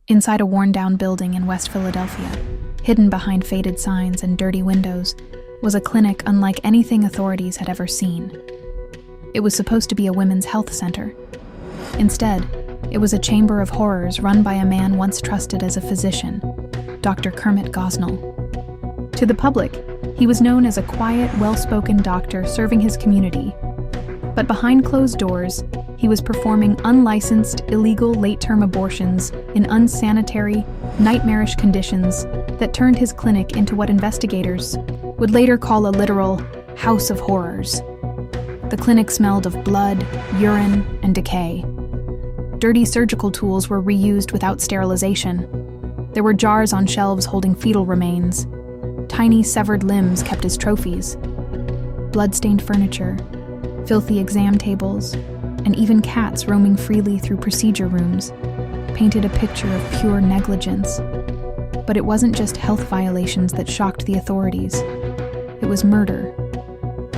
Inside a worn-down building in West Philadelphia, hidden behind faded signs and dirty windows, was a clinic unlike anything authorities had ever seen. It was supposed to be a women's health center. Instead, it was a chamber of horrors run by a man once trusted as a physician, Dr. Kermit Gosnell. To the public, he was known as a quiet, well-spoken doctor serving his community. But behind closed doors, he was performing unlicensed, illegal late-term abortions in unsanitary, nightmarish conditions that turned his clinic into what investigators would later call a literal house of horrors. The clinic smelled of blood, urine, and decay. Dirty surgical tools were reused without sterilization. There were jars on shelves holding fetal remains. Tiny severed limbs kept as trophies. Blood-stained furniture, filthy exam tables, and even cats roaming freely through procedure rooms painted a picture of pure negligence. But it wasn't just health violations that shocked the authorities. It was murder.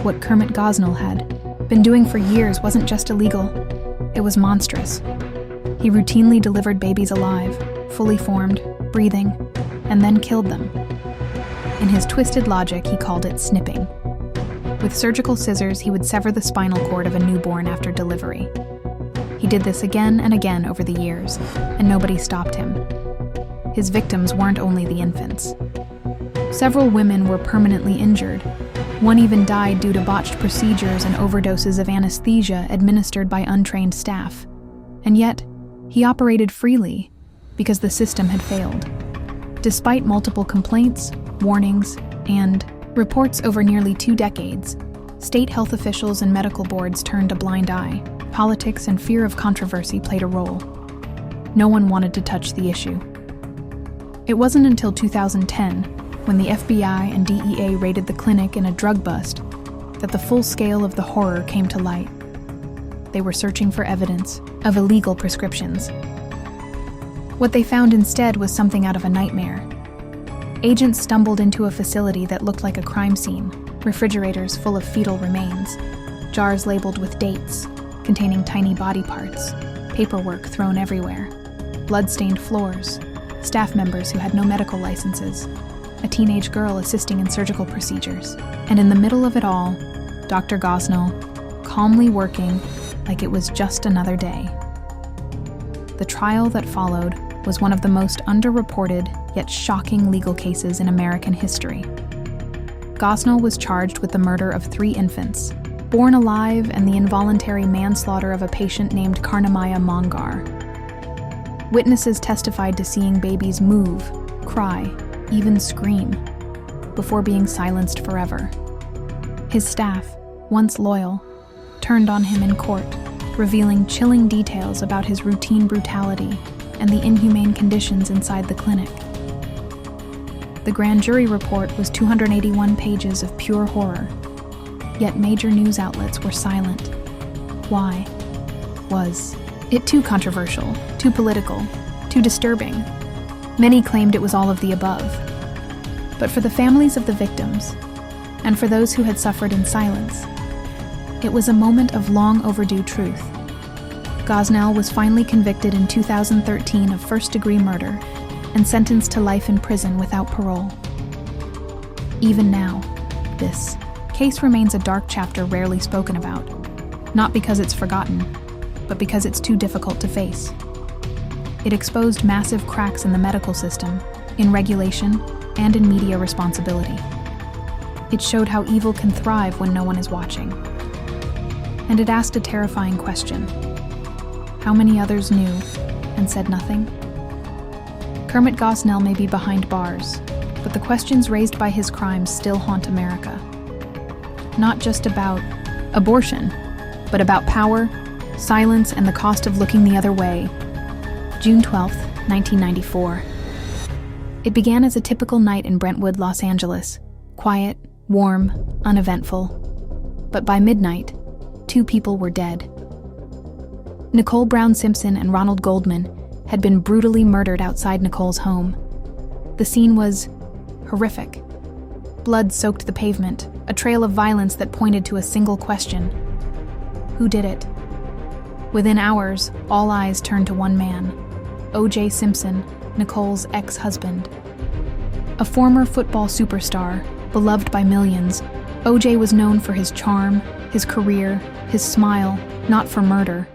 What Kermit Gosnell had been doing for years wasn't just illegal, it was monstrous. He routinely delivered babies alive, fully formed, breathing, and then killed them. In his twisted logic, he called it snipping. With surgical scissors, he would sever the spinal cord of a newborn after delivery. He did this again and again over the years, and nobody stopped him. His victims weren't only the infants. Several women were permanently injured. One even died due to botched procedures and overdoses of anesthesia administered by untrained staff. And yet, he operated freely because the system had failed. Despite multiple complaints, warnings, and reports over nearly 2 decades, state health officials and medical boards turned a blind eye. Politics and fear of controversy played a role. No one wanted to touch the issue. It wasn't until 2010, when the FBI and DEA raided the clinic in a drug bust, that the full scale of the horror came to light. They were searching for evidence of illegal prescriptions. What they found instead was something out of a nightmare. Agents stumbled into a facility that looked like a crime scene, refrigerators full of fetal remains, jars labeled with dates, containing tiny body parts, paperwork thrown everywhere, blood-stained floors, staff members who had no medical licenses, a teenage girl assisting in surgical procedures, and in the middle of it all, Dr. Gosnell, calmly working like it was just another day. The trial that followed was one of the most underreported yet shocking legal cases in American history. Gosnell was charged with the murder of 3 infants, born alive, and the involuntary manslaughter of a patient named Karnamaya Mongar. Witnesses testified to seeing babies move, cry, even scream, before being silenced forever. His staff, once loyal, turned on him in court, revealing chilling details about his routine brutality and the inhumane conditions inside the clinic. The grand jury report was 281 pages of pure horror, yet major news outlets were silent. Why? Was it too controversial, too political, too disturbing? Many claimed it was all of the above. But for the families of the victims, and for those who had suffered in silence, it was a moment of long overdue truth. Gosnell was finally convicted in 2013 of first-degree murder and sentenced to life in prison without parole. Even now, this case remains a dark chapter rarely spoken about, not because it's forgotten, but because it's too difficult to face. It exposed massive cracks in the medical system, in regulation, and in media responsibility. It showed how evil can thrive when no one is watching. And it asked a terrifying question. How many others knew and said nothing? Kermit Gosnell may be behind bars, but the questions raised by his crimes still haunt America. Not just about abortion, but about power, silence, and the cost of looking the other way. June 12, 1994. It began as a typical night in Brentwood, Los Angeles. Quiet, warm, uneventful. But by midnight, 2 people were dead. Nicole Brown Simpson and Ronald Goldman had been brutally murdered outside Nicole's home. The scene was horrific. Blood soaked the pavement, a trail of violence that pointed to a single question. Who did it? Within hours, all eyes turned to one man, O.J. Simpson, Nicole's ex-husband. A former football superstar, beloved by millions, O.J. was known for his charm, his career, his smile, not for murder.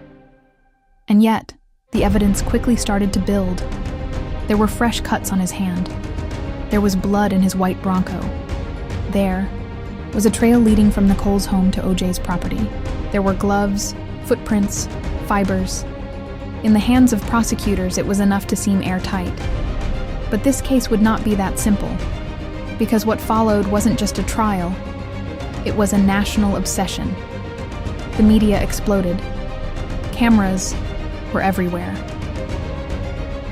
And yet, the evidence quickly started to build. There were fresh cuts on his hand. There was blood in his white Bronco. There was a trail leading from Nicole's home to O.J.'s property. There were gloves, footprints, fibers. In the hands of prosecutors, it was enough to seem airtight. But this case would not be that simple, because what followed wasn't just a trial, it was a national obsession. The media exploded. Cameras were everywhere.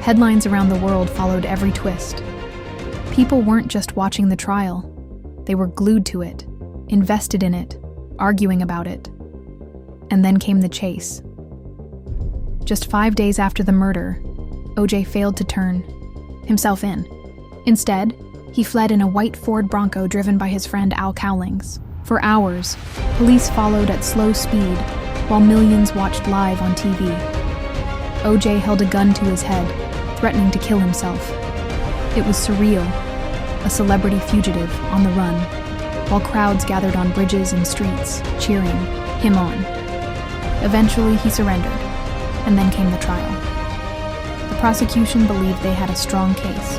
Headlines around the world followed every twist. People weren't just watching the trial, they were glued to it, invested in it, arguing about it. And then came the chase. Just 5 days after the murder, O.J. failed to turn himself in. Instead, he fled in a white Ford Bronco driven by his friend Al Cowlings. For hours, police followed at slow speed while millions watched live on TV. O.J. held a gun to his head, threatening to kill himself. It was surreal, a celebrity fugitive on the run, while crowds gathered on bridges and streets, cheering him on. Eventually, he surrendered, and then came the trial. The prosecution believed they had a strong case.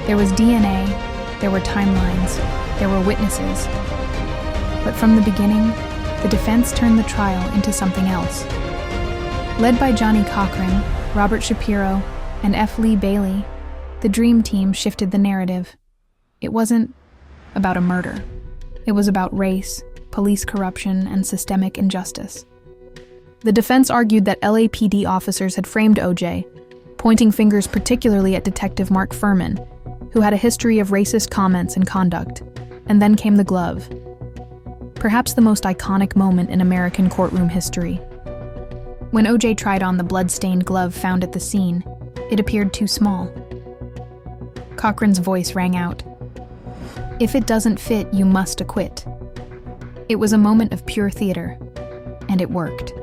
There was DNA, there were timelines, there were witnesses. But from the beginning, the defense turned the trial into something else. Led by Johnny Cochran, Robert Shapiro, and F. Lee Bailey, the Dream Team shifted the narrative. It wasn't about a murder. It was about race, police corruption, and systemic injustice. The defense argued that LAPD officers had framed O.J., pointing fingers particularly at Detective Mark Furman, who had a history of racist comments and conduct. And then came the glove. Perhaps the most iconic moment in American courtroom history. When O.J. tried on the blood-stained glove found at the scene, it appeared too small. Cochran's voice rang out. "If it doesn't fit, you must acquit." It was a moment of pure theater, and it worked.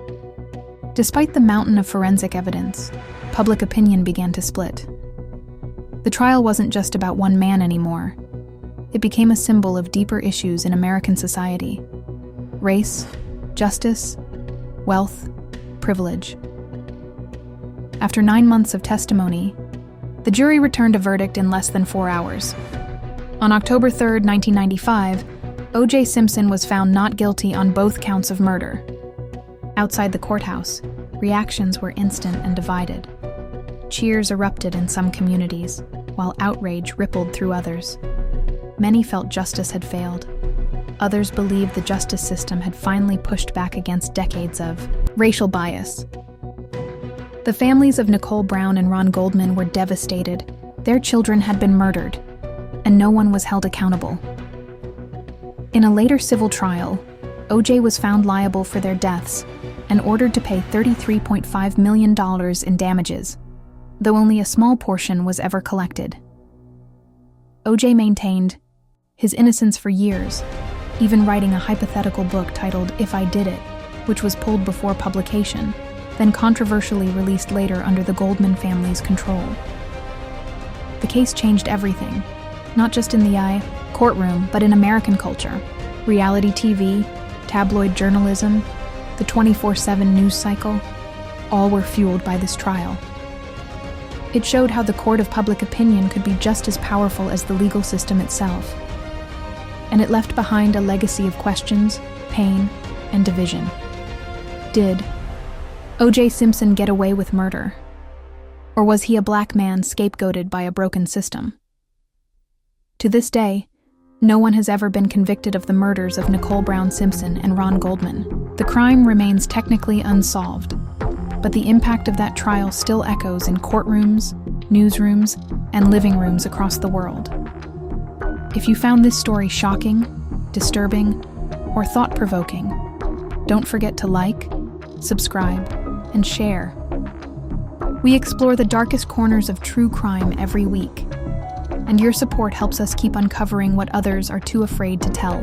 Despite the mountain of forensic evidence, public opinion began to split. The trial wasn't just about one man anymore. It became a symbol of deeper issues in American society: race, justice, wealth, privilege. After 9 months of testimony, the jury returned a verdict in less than 4 hours. On October 3, 1995, O.J. Simpson was found not guilty on both counts of murder. Outside the courthouse, reactions were instant and divided. Cheers erupted in some communities, while outrage rippled through others. Many felt justice had failed. Others believed the justice system had finally pushed back against decades of racial bias. The families of Nicole Brown and Ron Goldman were devastated. Their children had been murdered, and no one was held accountable. In a later civil trial, O.J. was found liable for their deaths and ordered to pay $33.5 million in damages, though only a small portion was ever collected. O.J. maintained his innocence for years, even writing a hypothetical book titled If I Did It, which was pulled before publication, then controversially released later under the Goldman family's control. The case changed everything, not just in the courtroom, but in American culture. Reality TV, tabloid journalism, the 24/7 news cycle, all were fueled by this trial. It showed how the court of public opinion could be just as powerful as the legal system itself. And it left behind a legacy of questions, pain, and division. Did O.J. Simpson get away with murder? Or was he a black man scapegoated by a broken system? To this day, no one has ever been convicted of the murders of Nicole Brown Simpson and Ron Goldman. The crime remains technically unsolved, but the impact of that trial still echoes in courtrooms, newsrooms, and living rooms across the world. If you found this story shocking, disturbing, or thought-provoking, don't forget to like, subscribe, and share. We explore the darkest corners of true crime every week, and your support helps us keep uncovering what others are too afraid to tell.